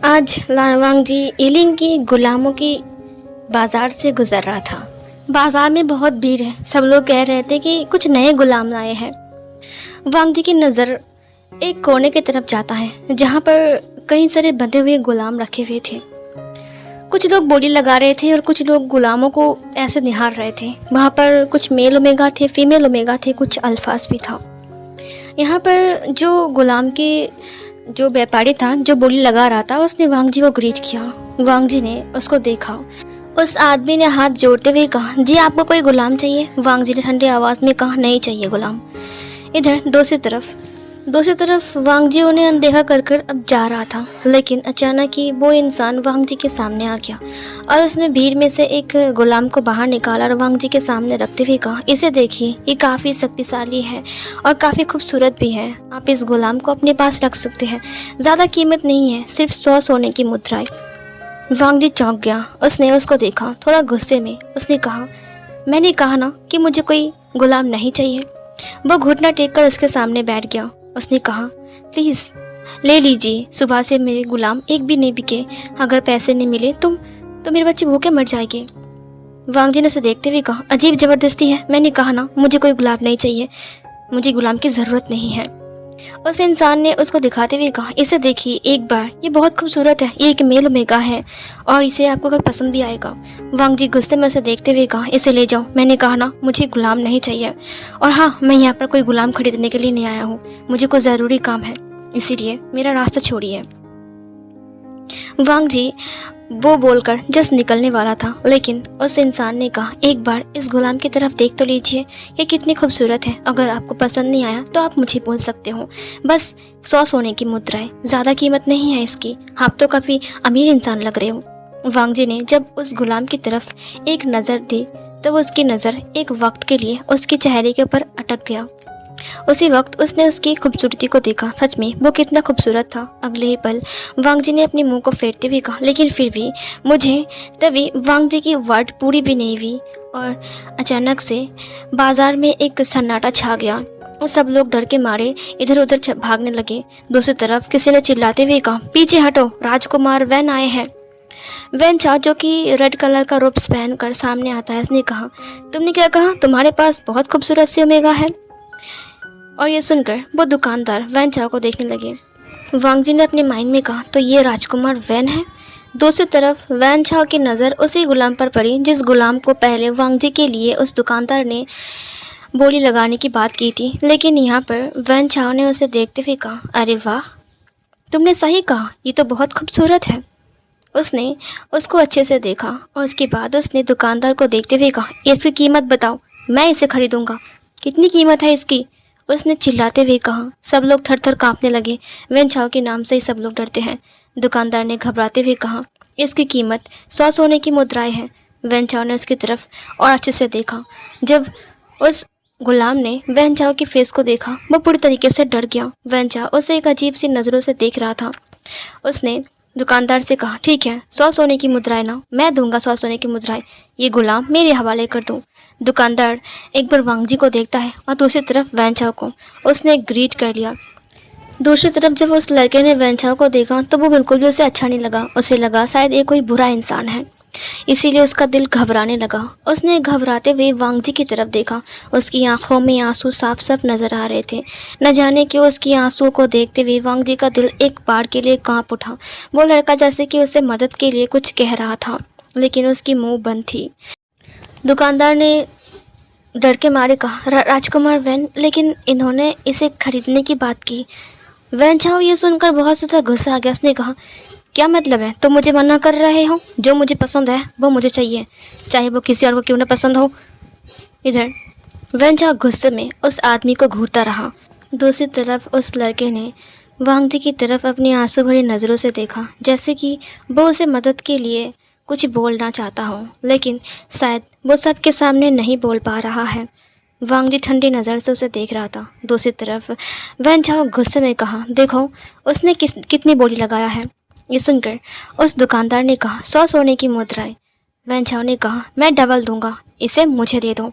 आज लानवांग जी इलिंग की गुलामों की बाज़ार से गुज़र रहा था। बाज़ार में बहुत भीड़ है। सब लोग कह रहे थे कि कुछ नए गुलाम आए हैं। वांग जी की नज़र एक कोने की तरफ जाता है जहाँ पर कई सारे बंधे हुए गुलाम रखे हुए थे। कुछ लोग बोली लगा रहे थे और कुछ लोग गुलामों को ऐसे निहार रहे थे। वहाँ पर कुछ मेल ओमेगा थे, फीमेल ओमेगा थे, कुछ अल्फाज भी था। यहाँ पर जो गुलाम के जो व्यापारी था, जो बोली लगा रहा था, उसने वांग जी को ग्रीट किया। वांग जी ने उसको देखा। उस आदमी ने हाथ जोड़ते हुए कहा, जी आपको कोई गुलाम चाहिए? वांग जी ने ठंडी आवाज़ में कहा, नहीं चाहिए गुलाम। इधर दूसरी तरफ वांग जी उन्हें अनदेखा कर कर अब जा रहा था, लेकिन अचानक ही वो इंसान वांग जी के सामने आ गया और उसने भीड़ में से एक गुलाम को बाहर निकाला और वांग जी के सामने रखते हुए कहा, इसे देखिए, ये काफ़ी शक्तिशाली है और काफ़ी खूबसूरत भी है। आप इस गुलाम को अपने पास रख सकते हैं। ज़्यादा कीमत नहीं है, सिर्फ 100 सोने की मुद्राएं। वांग जी चौंक गया। उसने उसको देखा। थोड़ा गुस्से में उसने कहा, मैंने कहा ना कि मुझे कोई गुलाम नहीं चाहिए। वो घुटना टेक कर उसके सामने बैठ गया। उसने कहा, प्लीज़ ले लीजिए, सुबह से मेरे गुलाम एक भी नहीं बिके। अगर पैसे नहीं मिले तो मेरे बच्चे भूखे मर जाएंगे। वांग जी ने उसे देखते हुए कहा, अजीब ज़बरदस्ती है। मैंने कहा ना, मुझे कोई गुलाम नहीं चाहिए, मुझे गुलाम की ज़रूरत नहीं है। उस इंसान ने उसको दिखाते हुए कहा, इसे देखिए एक बार, ये बहुत खूबसूरत है, ये एक मेल ओमेगा है और इसे आपको कभी पसंद भी आएगा। वांग जी गुस्से में उसे देखते हुए कहा, इसे ले जाओ। मैंने कहा ना, मुझे गुलाम नहीं चाहिए। और हाँ, मैं यहाँ पर कोई गुलाम खरीदने के लिए नहीं आया हूँ, मुझे कोई ज़रूरी काम है, इसीलिए मेरा रास्ता छोड़िए। वांग जी वो बोलकर जस्ट निकलने वाला था, लेकिन उस इंसान ने कहा, एक बार इस गुलाम की तरफ देख तो लीजिए, ये कितनी खूबसूरत है। अगर आपको पसंद नहीं आया तो आप मुझे बोल सकते हो। बस 100 सोने की मुद्राएं, ज़्यादा कीमत नहीं है इसकी। आप तो काफ़ी अमीर इंसान लग रहे हो। वांग जी ने जब उस गुलाम की तरफ एक नज़र दी तो उसकी नज़र एक वक्त के लिए उसके चेहरे के ऊपर अटक गया। उसी वक्त उसने उसकी खूबसूरती को देखा। सच में वो कितना खूबसूरत था। अगले ही पल वांग जी ने अपने मुंह को फेरते हुए कहा, लेकिन फिर भी मुझे। तभी वांग जी की वर्ड पूरी भी नहीं हुई और अचानक से बाजार में एक सन्नाटा छा गया और सब लोग डर के मारे इधर उधर भागने लगे। दूसरी तरफ किसी ने चिल्लाते हुए कहा, पीछे हटो, राजकुमार वैन आए हैं। वैन चाह, जो कि रेड कलर का रूप पहन कर सामने आता है, उसने कहा, तुमने क्या कहा? तुम्हारे पास बहुत खूबसूरत सी ओमेगा है? और ये सुनकर वो दुकानदार वैन चाओ को देखने लगे। वांग जी ने अपने माइंड में कहा, तो ये राजकुमार वैन है। दूसरी तरफ वैन चाओ की नज़र उसी गुलाम पर पड़ी जिस गुलाम को पहले वांग जी के लिए उस दुकानदार ने बोली लगाने की बात की थी। लेकिन यहाँ पर वैन चाओ ने उसे देखते हुए कहा, अरे वाह, तुमने सही कहा, ये तो बहुत खूबसूरत है। उसने उसको अच्छे से देखा और उसके बाद उसने दुकानदार को देखते हुए कहा, इसकी कीमत बताओ, मैं इसे खरीदूंगा। कितनी कीमत है इसकी? उसने चिल्लाते हुए कहा। सब लोग थर थर काँपने लगे। वैन चाओ के नाम से ही सब लोग डरते हैं। दुकानदार ने घबराते हुए कहा, इसकी कीमत 100 सोने की मुद्राएं हैं। वैन चाओ ने उसकी तरफ और अच्छे से देखा। जब उस गुलाम ने वैन चाओ की फेस को देखा, वो पूरी तरीके से डर गया। वैन चाओ उसे एक अजीब सी नज़रों से देख रहा था। उसने दुकानदार से कहा, ठीक है, 100 सोने की मुद्राएं ना, मैं दूंगा 100 सोने की मुद्राएं। ये गुलाम मेरे हवाले कर दो। दुकानदार एक बार वांग जी को देखता है और दूसरी तरफ वैन चाओ को। उसने ग्रीट कर लिया। दूसरी तरफ जब उस लड़के ने वैन चाओ को देखा तो वो बिल्कुल भी उसे अच्छा नहीं लगा। उसे लगा शायद ये कोई बुरा इंसान है, इसीलिए उसका दिल घबराने लगा। उसने घबराते हुए वांग जी की तरफ देखा। उसकी आंखों में आंसू साफ साफ नजर आ रहे थे। न जाने क्यों उसकी आंसुओं को देखते हुए वांग जी का दिल एक बार के लिए कांप उठा। वो लड़का जैसे कि उसे मदद के लिए कुछ कह रहा था, लेकिन उसकी मुंह बंद थी। दुकानदार ने डर के मारे कहा, राजकुमार वैन, लेकिन इन्होंने इसे खरीदने की बात की। वैन चाओ ये सुनकर बहुत ज़्यादा गुस्सा आ गया। उसने कहा, क्या मतलब है? तुम मुझे मना कर रहे हो? जो मुझे पसंद है वो मुझे चाहिए, चाहे वो किसी और को क्यों ना पसंद हो। इधर वैन चाओ गुस्से में उस आदमी को घूरता रहा। दूसरी तरफ उस लड़के ने वांग जी की तरफ अपनी आंसू भरी नज़रों से देखा, जैसे कि वो उसे मदद के लिए कुछ बोलना चाहता हो, लेकिन शायद वो सबके सामने नहीं बोल पा रहा है। वांग जी ठंडी नज़र से उसे देख रहा था। दूसरी तरफ वैन चाओ गुस्से में कहा, देखो उसने कितनी बोली लगाया है। ये सुनकर उस दुकानदार ने कहा, 100 सोने की मुद्राएं। वैन चाओ ने कहा, मैं डबल दूंगा, इसे मुझे दे दो,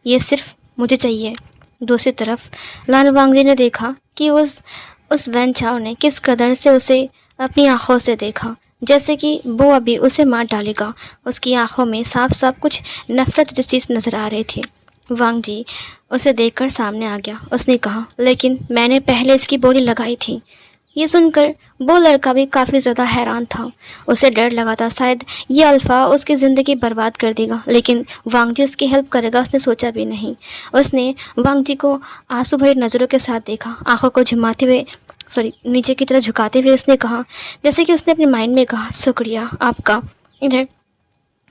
ये सिर्फ मुझे चाहिए। दूसरी तरफ लान वांग जी ने देखा कि उस वैन चाओ ने किस कदर से उसे अपनी आंखों से देखा, जैसे कि वो अभी उसे मार डालेगा। उसकी आंखों में साफ साफ कुछ नफरत जैसी चीज़ नज़र आ रही थी। वांग जी उसे देखकर सामने आ गया। उसने कहा, लेकिन मैंने पहले इसकी बोली लगाई थी। ये सुनकर वो लड़का भी काफ़ी ज़्यादा हैरान था। उसे डर लगा था शायद ये अल्फ़ा उसकी ज़िंदगी बर्बाद कर देगा, लेकिन वांग जी उसकी हेल्प करेगा उसने सोचा भी नहीं। उसने वांग जी को आंसू भरी नज़रों के साथ देखा, आंखों को झुमाते हुए नीचे की तरफ झुकाते हुए उसने कहा, जैसे कि उसने अपने माइंड में कहा, शुक्रिया आपका। इधर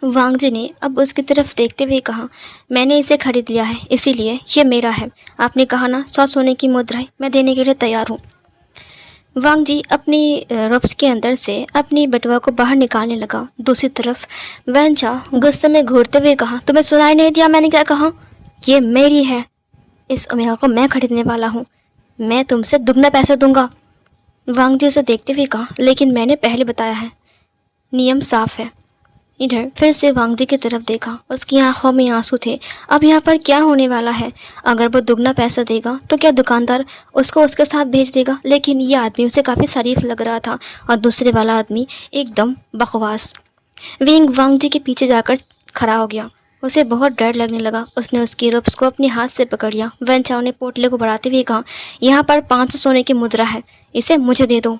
वांग जी ने अब उसकी तरफ देखते हुए कहा, मैंने इसे खरीद लिया है, इसीलिए ये मेरा है। आपने कहा ना 100 सोने की मुद्राएं, मैं देने के लिए तैयार हूँ। वांग जी अपनी रफ्स के अंदर से अपनी बटुआ को बाहर निकालने लगा। दूसरी तरफ वैनचा गुस्से में घूरते हुए कहा, तुम्हें सुनाई नहीं दिया मैंने क्या कहा? ये मेरी है, इस ओमेगा को मैं खरीदने वाला हूँ, मैं तुमसे दुगना पैसे दूंगा। वांग जी उसे देखते हुए कहा, लेकिन मैंने पहले बताया है, नियम साफ है। इधर फिर से वांग जी की तरफ देखा, उसकी आंखों में आंसू थे। अब यहाँ पर क्या होने वाला है? अगर वो दुगना पैसा देगा तो क्या दुकानदार उसको उसके साथ भेज देगा? लेकिन ये आदमी उसे काफ़ी शरीफ लग रहा था और दूसरे वाला आदमी एकदम बकवास। विंग वांग जी के पीछे जाकर खड़ा हो गया। उसे बहुत डर लगने लगा। उसने उसकी रुप्स को अपने हाथ से पकड़ लिया। वैन चाओ ने पोटले को बढ़ाते हुए कहा, यहाँ पर 500 सोने की मुद्रा है, इसे मुझे दे दो।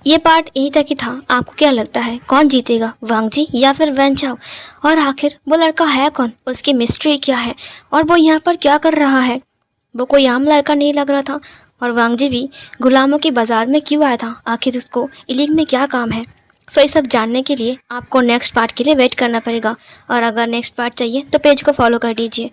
ये पार्ट यहीं तक ही था। आपको क्या लगता है कौन जीतेगा, वांग जी या फिर वैन चाओ? और आखिर वो लड़का है कौन, उसकी मिस्ट्री क्या है और वो यहाँ पर क्या कर रहा है? वो कोई आम लड़का नहीं लग रहा था। और वांग जी भी गुलामों की बाज़ार में क्यों आया था? आखिर उसको इलिंग में क्या काम है? सो ये सब जानने के लिए आपको नेक्स्ट पार्ट के लिए वेट करना पड़ेगा। और अगर नेक्स्ट पार्ट चाहिए तो पेज को फॉलो कर दीजिए।